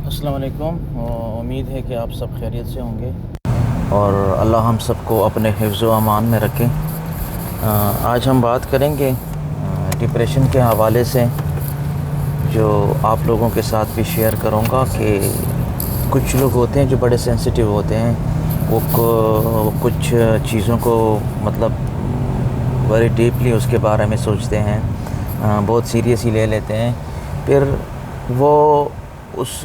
अस्सलाम वालेकुम। उम्मीद है कि आप सब खैरियत से होंगे और अल्लाह हम सबको अपने हिफ्ज़ व अमान में रखें। आज हम बात करेंगे डिप्रेशन के हवाले से, जो आप लोगों के साथ भी शेयर करूँगा कि कुछ लोग होते हैं जो बड़े सेंसिटिव होते हैं, वो कुछ चीज़ों को मतलब बड़ी डीपली उसके बारे में सोचते हैं, बहुत सीरियसली ले लेते हैं, फिर वो उस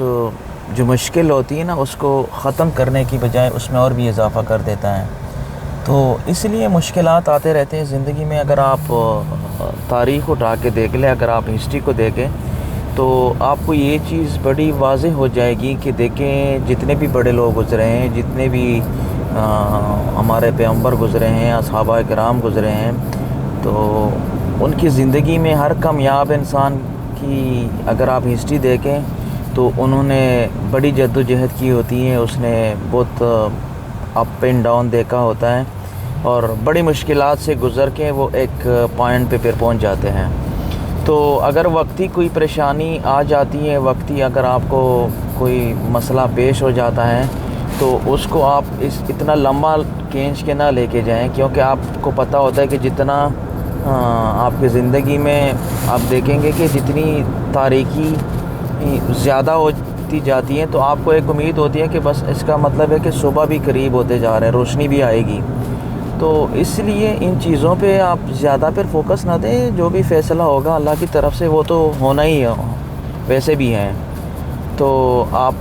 जो मुश्किल होती है ना उसको ख़त्म करने की बजाय उसमें और भी इजाफ़ा कर देता है। तो इसलिए मुश्किलात आते रहते हैं ज़िंदगी में। अगर आप तारीख़ उठा के देख लें, अगर आप हिस्ट्री को देखें, तो आपको ये चीज़ बड़ी वाज़ेह हो जाएगी कि देखें जितने भी बड़े लोग गुज़रे हैं, जितने भी हमारे पैगंबर गुज़रे हैं, असहाबा किराम गुज़रे हैं, तो उनकी ज़िंदगी में हर कामयाब इंसान की अगर आप हिस्ट्री देखें तो उन्होंने बड़ी जद्दोजहद की होती है, उसने बहुत अप एंड डाउन देखा होता है और बड़ी मुश्किलात से गुज़र के वो एक पॉइंट पे फिर पहुंच जाते हैं। तो अगर वक्ती कोई परेशानी आ जाती है, वक्ती अगर आपको कोई मसला पेश हो जाता है, तो उसको आप इतना लंबा खींच के ना लेके जाएं, क्योंकि आपको पता होता है कि जितना आपकी ज़िंदगी में आप देखेंगे कि जितनी तारीकी ज़्यादा होती जाती हैं, तो आपको एक उम्मीद होती है कि बस इसका मतलब है कि सुबह भी करीब होते जा रहे हैं, रोशनी भी आएगी। तो इसलिए इन चीज़ों पे आप ज़्यादा फिर फोकस ना दें, जो भी फ़ैसला होगा अल्लाह की तरफ से वो तो होना ही है, वैसे भी हैं। तो आप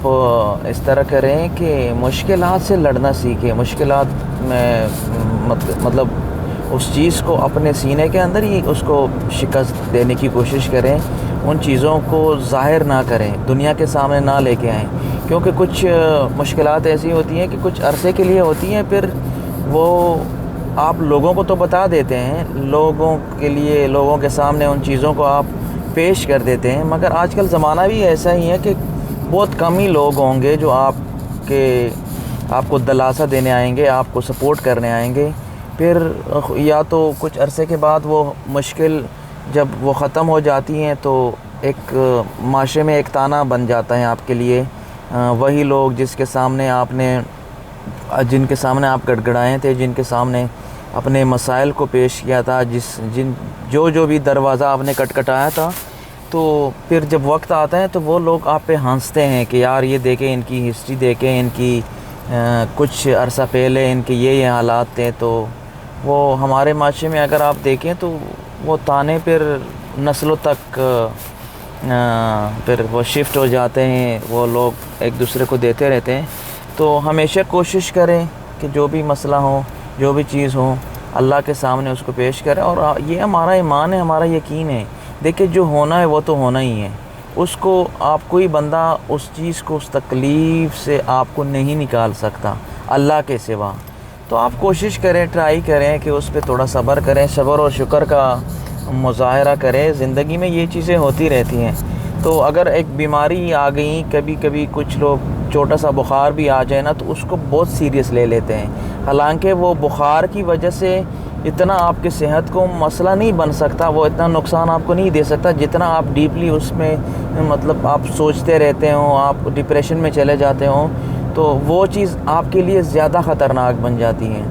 इस तरह करें कि मुश्किलात से लड़ना सीखें, मुश्किलात में मतलब उस चीज़ को अपने सीने के अंदर ही उसको शिकस्त देने की कोशिश करें, उन चीज़ों को ज़ाहिर ना करें, दुनिया के सामने ना लेके आएँ, क्योंकि कुछ मुश्किलात ऐसी होती हैं कि कुछ अरसे के लिए होती हैं, फिर वो आप लोगों को तो बता देते हैं, लोगों के लिए लोगों के सामने उन चीज़ों को आप पेश कर देते हैं, मगर आजकल ज़माना भी ऐसा ही है कि बहुत कम ही लोग होंगे जो आपको दिलासा देने आएंगे, आपको सपोर्ट करने आएंगे। फिर या तो कुछ अरसे के बाद वो मुश्किल जब वो ख़त्म हो जाती हैं तो एक माशरे में एक ताना बन जाता है आपके लिए। वही लोग जिनके सामने आप गड़गड़ाए थे, जिनके सामने अपने मसाइल को पेश किया था, जो भी दरवाज़ा आपने खटखटाया था, तो फिर जब वक्त आता है तो वो लोग आप पे हंसते हैं कि यार ये देखें, इनकी हिस्ट्री देखें, इनकी कुछ अरसा पहले इनके ये हालात थे। तो वो हमारे माशरे में अगर आप देखें तो वो ताने फिर नस्लों तक फिर वो शिफ्ट हो जाते हैं, वो लोग एक दूसरे को देते रहते हैं। तो हमेशा कोशिश करें कि जो भी मसला हो, जो भी चीज़ हो, अल्लाह के सामने उसको पेश करें, और ये हमारा ईमान है, हमारा यकीन है। देखिए जो होना है वो तो होना ही है, उसको आप कोई बंदा उस चीज़ को, उस तकलीफ़ से आपको नहीं निकाल सकता अल्लाह के सिवा। तो आप कोशिश करें, ट्राई करें कि उस पर थोड़ा सब्र करें, सब्र और शुक्र का मुज़ाहरा करें। ज़िंदगी में ये चीज़ें होती रहती हैं। तो अगर एक बीमारी आ गई, कभी कभी कुछ लोग छोटा सा बुखार भी आ जाए ना तो उसको बहुत सीरियस ले लेते हैं, हालांकि वो बुखार की वजह से इतना आपके सेहत को मसला नहीं बन सकता, वो इतना नुकसान आपको नहीं दे सकता जितना आप डीपली उसमें मतलब आप सोचते रहते हो, आप डिप्रेशन में चले जाते हो, तो वो चीज़ आपके लिए ज़्यादा ख़तरनाक बन जाती है।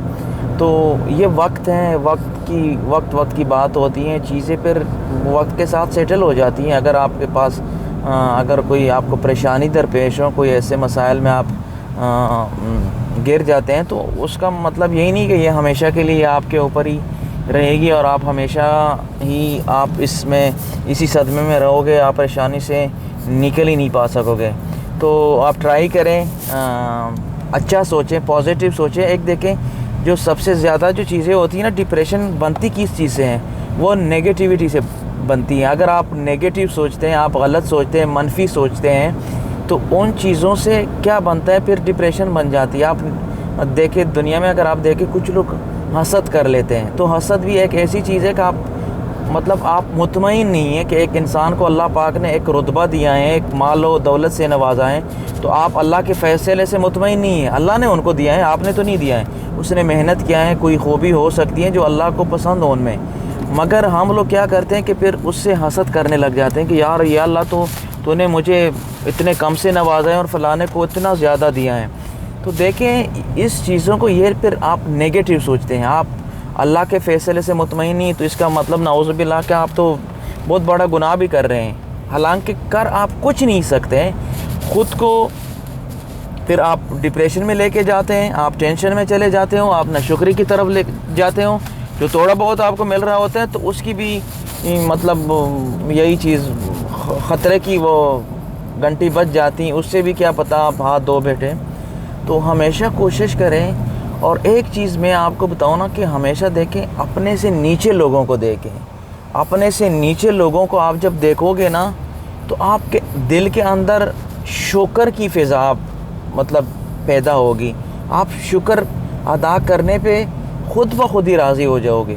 तो ये वक्त है, वक्त की बात होती हैं, चीज़ें फिर वक्त के साथ सेटल हो जाती हैं। अगर आपके पास अगर कोई आपको परेशानी दरपेश हो, कोई ऐसे मसाइल में आप गिर जाते हैं, तो उसका मतलब यही नहीं कि ये हमेशा के लिए आपके ऊपर ही रहेगी और आप हमेशा ही आप इसी सदमे में रहोगे, आप परेशानी से निकल ही नहीं पा सकोगे। तो आप ट्राई करें, अच्छा सोचें, पॉजिटिव सोचें। एक देखें, जो सबसे ज़्यादा जो चीज़ें होती हैं ना, डिप्रेशन बनती किस चीज़ से हैं, वो नेगेटिविटी से बनती हैं। अगर आप नेगेटिव सोचते हैं, आप गलत सोचते हैं, मनफी सोचते हैं, तो उन चीज़ों से क्या बनता है, फिर डिप्रेशन बन जाती है। आप देखें दुनिया में, अगर आप देखें कुछ लोग हसद कर लेते हैं, तो हसद भी एक ऐसी चीज़ है कि आप मुतमईन नहीं है कि एक इंसान को अल्लाह पाक ने एक रुतबा दिया है, एक माल और दौलत से नवाजा है, तो आप अल्लाह के फ़ैसले से मुतमईन नहीं है। अल्लाह ने उनको दिया है, आपने तो नहीं दिया है। उसने मेहनत किया है, कोई खूबी हो सकती है जो अल्लाह को पसंद हो उनमें, मगर हम लोग क्या करते हैं कि फिर उससे हसद करने लग जाते हैं कि यार ये अल्लाह तो تو نے مجھے اتنے کم سے نوازا ہے اور فلانے کو اتنا زیادہ دیا ہے. تو دیکھیں اس چیزوں کو یہ پھر آپ نیگیٹو سوچتے ہیں, آپ اللہ کے فیصلے سے مطمئن نہیں, تو اس کا مطلب نعوذ باللہ کہ آپ تو بہت بڑا گناہ بھی کر رہے ہیں, حالانکہ کر آپ کچھ نہیں سکتے. خود کو پھر آپ ڈپریشن میں لے کے جاتے ہیں, آپ ٹینشن میں چلے جاتے ہو, آپ ناشکری کی طرف لے جاتے ہو. جو تھوڑا بہت آپ کو مل رہا ہوتا ہے تو اس کی بھی مطلب یہی چیز خطرے کی وہ گھنٹی بج جاتی, اس سے بھی کیا پتہ آپ ہاتھ دھو بیٹھے. تو ہمیشہ کوشش کریں. اور ایک چیز میں آپ کو بتاؤں نا کہ ہمیشہ دیکھیں اپنے سے نیچے لوگوں کو دیکھیں. اپنے سے نیچے لوگوں کو آپ جب دیکھو گے نا تو آپ کے دل کے اندر شکر کی فضا مطلب پیدا ہوگی. آپ شکر ادا کرنے پہ خود بخود ہی راضی ہو جاؤ گے.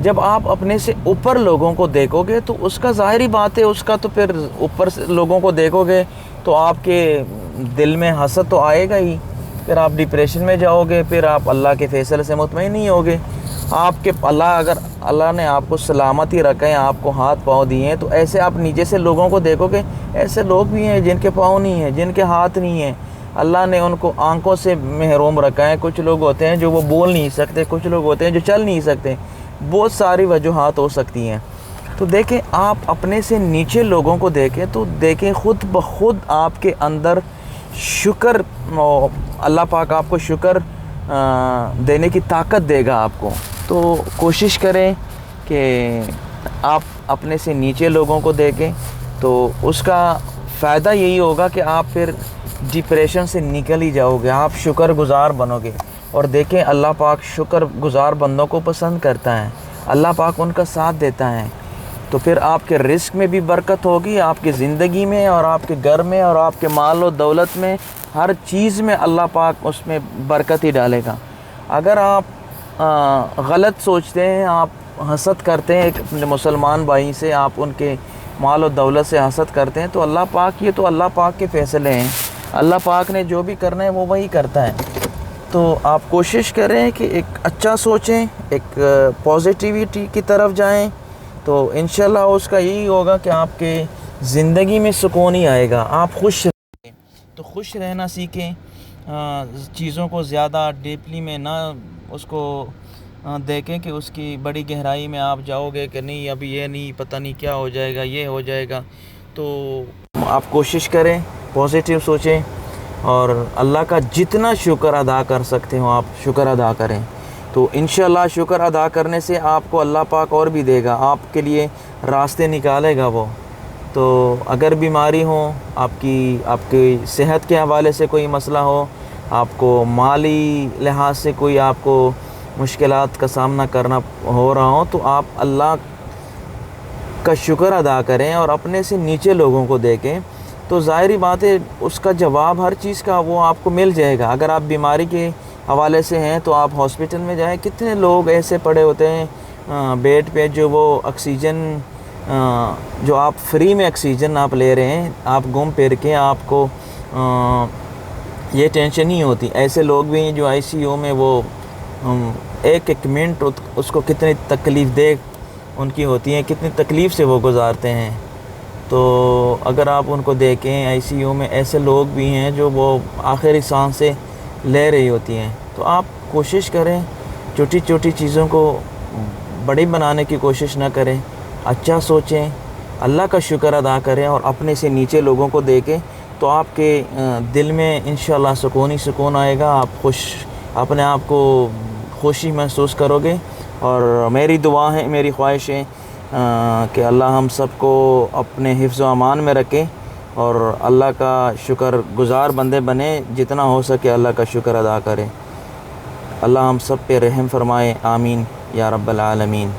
جب آپ اپنے سے اوپر لوگوں کو دیکھو گے تو اس کا ظاہری بات ہے, اس کا تو پھر اوپر سے لوگوں کو دیکھو گے تو آپ کے دل میں حسد تو آئے گا ہی, پھر آپ ڈپریشن میں جاؤ گے, پھر آپ اللہ کے فیصلے سے مطمئن نہیں ہوگے. اگر اللہ نے آپ کو سلامتی رکھا ہے, آپ کو ہاتھ پاؤں دیے ہیں, تو ایسے آپ نیچے سے لوگوں کو دیکھو گے, ایسے لوگ بھی ہیں جن کے پاؤں نہیں ہیں, جن کے ہاتھ نہیں ہیں, اللہ نے ان کو آنکھوں سے محروم رکھا ہے. کچھ لوگ ہوتے ہیں جو وہ بول نہیں سکتے, کچھ لوگ ہوتے ہیں جو چل نہیں سکتے, بہت ساری وجوہات ہو سکتی ہیں. تو دیکھیں آپ اپنے سے نیچے لوگوں کو دیکھیں تو دیکھیں خود بخود آپ کے اندر شکر, اللہ پاک آپ کو شکر دینے کی طاقت دے گا آپ کو. تو کوشش کریں کہ آپ اپنے سے نیچے لوگوں کو دیکھیں, تو اس کا فائدہ یہی ہوگا کہ آپ پھر ڈپریشن سے نکل ہی جاؤ گے, آپ شکر گزار بنو گے. اور دیکھیں اللہ پاک شکر گزار بندوں کو پسند کرتا ہے, اللہ پاک ان کا ساتھ دیتا ہے. تو پھر آپ کے رزق میں بھی برکت ہوگی, آپ کی زندگی میں اور آپ کے گھر میں اور آپ کے مال و دولت میں, ہر چیز میں اللہ پاک اس میں برکت ہی ڈالے گا. اگر آپ غلط سوچتے ہیں, آپ حسد کرتے ہیں ایک اپنے مسلمان بھائی سے, آپ ان کے مال و دولت سے حسد کرتے ہیں, تو اللہ پاک, یہ تو اللہ پاک کے فیصلے ہیں, اللہ پاک نے جو بھی کرنا ہے وہ وہی کرتا ہے. تو آپ کوشش کریں کہ ایک اچھا سوچیں, ایک پازیٹیوٹی کی طرف جائیں, تو انشاءاللہ اس کا یہی ہوگا کہ آپ کے زندگی میں سکون ہی آئے گا. آپ خوش رہیں, تو خوش رہنا سیکھیں, چیزوں کو زیادہ ڈیپلی میں نہ اس کو دیکھیں کہ اس کی بڑی گہرائی میں آپ جاؤ گے کہ نہیں ابھی یہ نہیں, پتہ نہیں کیا ہو جائے گا, یہ ہو جائے گا. تو آپ کوشش کریں پازیٹیو سوچیں, اور اللہ کا جتنا شکر ادا کر سکتے ہو آپ شکر ادا کریں. تو انشاءاللہ شکر ادا کرنے سے آپ کو اللہ پاک اور بھی دے گا, آپ کے لیے راستے نکالے گا وہ. تو اگر بیماری ہو, آپ کی صحت کے حوالے سے کوئی مسئلہ ہو, آپ کو مالی لحاظ سے کوئی آپ کو مشکلات کا سامنا کرنا ہو رہا ہو, تو آپ اللہ کا شکر ادا کریں اور اپنے سے نیچے لوگوں کو دیکھیں. تو ظاہری بات ہے اس کا جواب ہر چیز کا وہ آپ کو مل جائے گا. اگر آپ بیماری کے حوالے سے ہیں تو آپ ہاسپٹل میں جائیں, کتنے لوگ ایسے پڑے ہوتے ہیں بیڈ پہ, جو وہ آکسیجن جو آپ فری میں آکسیجن آپ لے رہے ہیں, آپ گھوم پھر کے آپ کو یہ ٹینشن نہیں ہوتی. ایسے لوگ بھی ہیں جو آئی سی یو میں وہ ایک منٹ اس کو کتنی تکلیف دہ ان کی ہوتی ہیں, کتنی تکلیف سے وہ گزارتے ہیں. تو اگر آپ ان کو دیکھیں آئی سی یو میں, ایسے لوگ بھی ہیں جو وہ آخری سانسیں لے رہی ہوتی ہیں. تو آپ کوشش کریں چھوٹی چھوٹی چیزوں کو بڑی بنانے کی کوشش نہ کریں, اچھا سوچیں, اللہ کا شکر ادا کریں اور اپنے سے نیچے لوگوں کو دیکھیں, تو آپ کے دل میں انشاءاللہ سکون ہی سکون آئے گا. آپ اپنے آپ کو خوشی محسوس کرو گے. اور میری دعا ہے, میری خواہش ہے کہ اللہ ہم سب کو اپنے حفظ و امان میں رکھے اور اللہ کا شکر گزار بندے بنے, جتنا ہو سکے اللہ کا شکر ادا کریں. اللہ ہم سب پہ رحم فرمائے, آمین یا رب العالمین.